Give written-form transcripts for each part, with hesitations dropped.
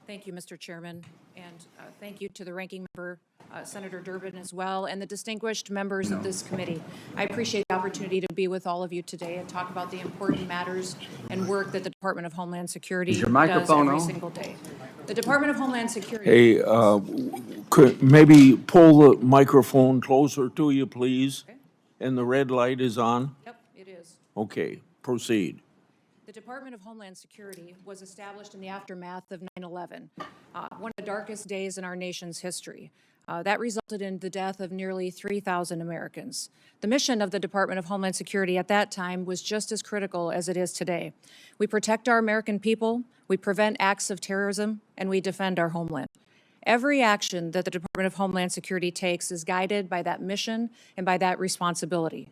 Thank you, Mr. Chairman, and thank you to the ranking member, Senator Durbin, as well, and the distinguished members of this committee. I appreciate the opportunity to be with all of you today and talk about the important matters and work that the Department of Homeland Security does every single day. The Department of Homeland Security. Hey, could maybe pull the microphone closer to you, please? Okay. And the red light is on? Yep, it is. Okay, proceed. The Department of Homeland Security was established in the aftermath of 9/11, one of the darkest days in our nation's history. That resulted in the death of nearly 3,000 Americans. The mission of the Department of Homeland Security at that time was just as critical as it is today. We protect our American people, we prevent acts of terrorism, and we defend our homeland. Every action that the Department of Homeland Security takes is guided by that mission and by that responsibility.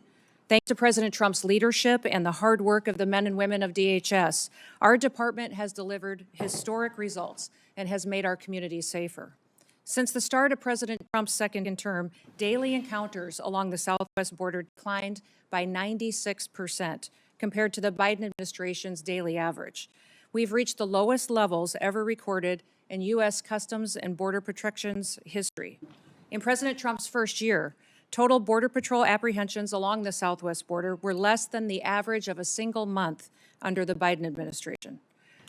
Thanks to President Trump's leadership and the hard work of the men and women of DHS, our department has delivered historic results and has made our communities safer. Since the start of President Trump's second term, daily encounters along the southwest border declined by 96% compared to the Biden administration's daily average. We've reached the lowest levels ever recorded in U.S. Customs and Border Protection's history. In President Trump's first year, total Border Patrol apprehensions along the southwest border were less than the average of a single month under the Biden administration.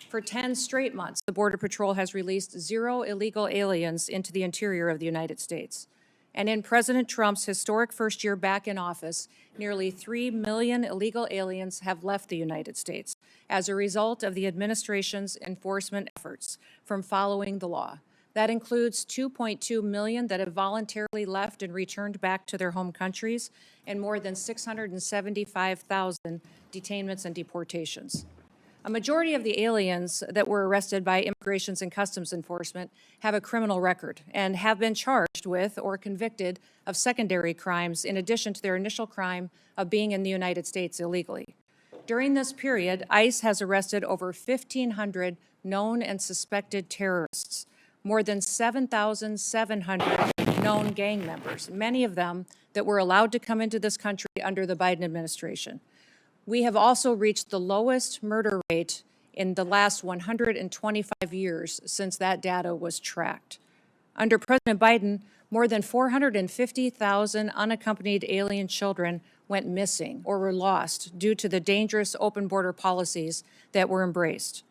For 10 straight months, the Border Patrol has released 0 illegal aliens into the interior of the United States. And in President Trump's historic first year back in office, nearly 3 million illegal aliens have left the United States as a result of the administration's enforcement efforts from following the law. That includes 2.2 million that have voluntarily left and returned back to their home countries, and more than 675,000 detainments and deportations. A majority of the aliens that were arrested by Immigration and Customs Enforcement have a criminal record and have been charged with or convicted of secondary crimes in addition to their initial crime of being in the United States illegally. During this period, ICE has arrested over 1,500 known and suspected terrorists, more than 7,700 known gang members, many of them that were allowed to come into this country under the Biden administration. We have also reached the lowest murder rate in the last 125 years since that data was tracked. Under President Biden, more than 450,000 unaccompanied alien children went missing or were lost due to the dangerous open border policies that were embraced.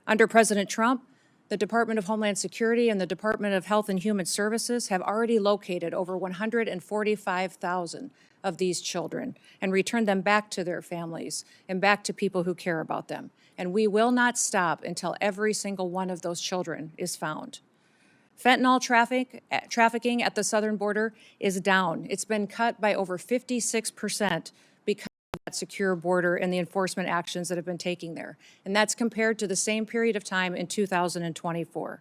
Under President Trump, the Department of Homeland Security and the Department of Health and Human Services have already located over 145,000 of these children and returned them back to their families and back to people who care about them. And we will not stop until every single one of those children is found. Fentanyl trafficking at the southern border is down. It's been cut by over 56% because of that secure border and the enforcement actions that have been taking there. And that's compared to the same period of time in 2024.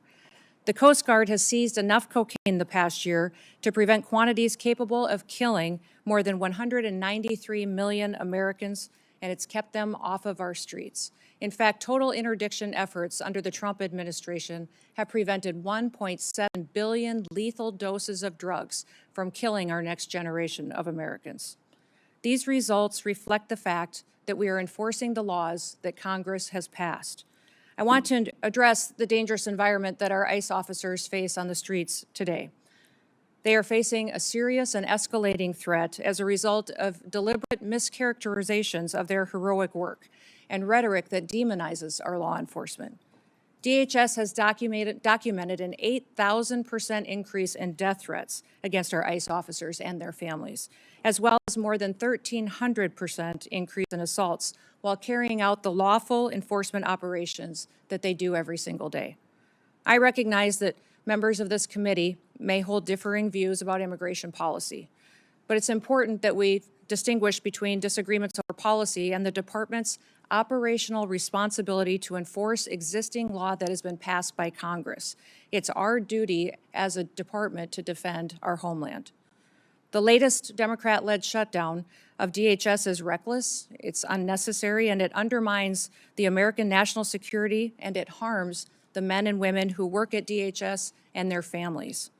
The Coast Guard has seized enough cocaine the past year to prevent quantities capable of killing more than 193 million Americans, and it's kept them off of our streets. In fact, total interdiction efforts under the Trump administration have prevented 1.7 billion lethal doses of drugs from killing our next generation of Americans. These results reflect the fact that we are enforcing the laws that Congress has passed. I want to address the dangerous environment that our ICE officers face on the streets today. They are facing a serious and escalating threat as a result of deliberate mischaracterizations of their heroic work and rhetoric that demonizes our law enforcement. DHS has documented an 8,000% increase in death threats against our ICE officers and their families, as well as more than 1,300% increase in assaults while carrying out the lawful enforcement operations that they do every single day. I recognize that members of this committee may hold differing views about immigration policy, but it's important that we distinguish between disagreements over policy and the department's operational responsibility to enforce existing law that has been passed by Congress. It's our duty as a department to defend our homeland. The latest Democrat-led shutdown of DHS is reckless, it's unnecessary, and it undermines the American national security, and it harms the men and women who work at DHS and their families.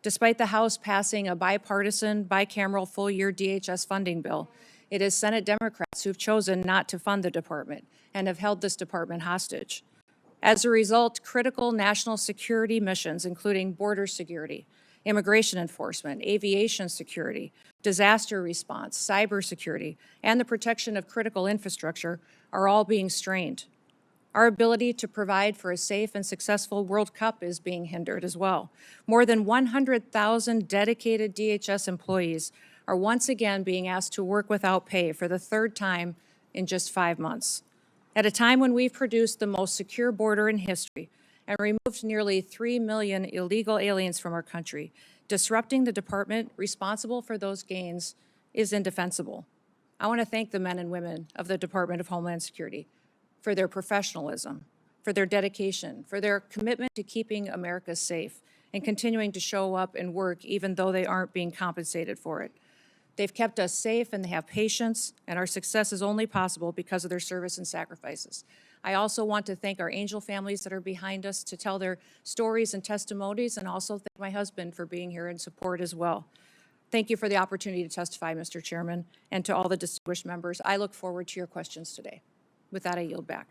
Despite the House passing a bipartisan, bicameral full-year DHS funding bill, it is Senate Democrats who've chosen not to fund the department and have held this department hostage. As a result, critical national security missions, including border security, immigration enforcement, aviation security, disaster response, cybersecurity, and the protection of critical infrastructure, are all being strained. Our ability to provide for a safe and successful World Cup is being hindered as well. More than 100,000 dedicated DHS employees are once again being asked to work without pay for the third time in just 5 months. At a time when we've produced the most secure border in history and removed nearly 3 million illegal aliens from our country, disrupting the department responsible for those gains is indefensible. I want to thank the men and women of the Department of Homeland Security for their professionalism, for their dedication, for their commitment to keeping America safe and continuing to show up and work even though they aren't being compensated for it. They've kept us safe and they have patience, and our success is only possible because of their service and sacrifices. I also want to thank our angel families that are behind us to tell their stories and testimonies, and also thank my husband for being here in support as well. Thank you for the opportunity to testify, Mr. Chairman, and to all the distinguished members. I look forward to your questions today. With that, I yield back.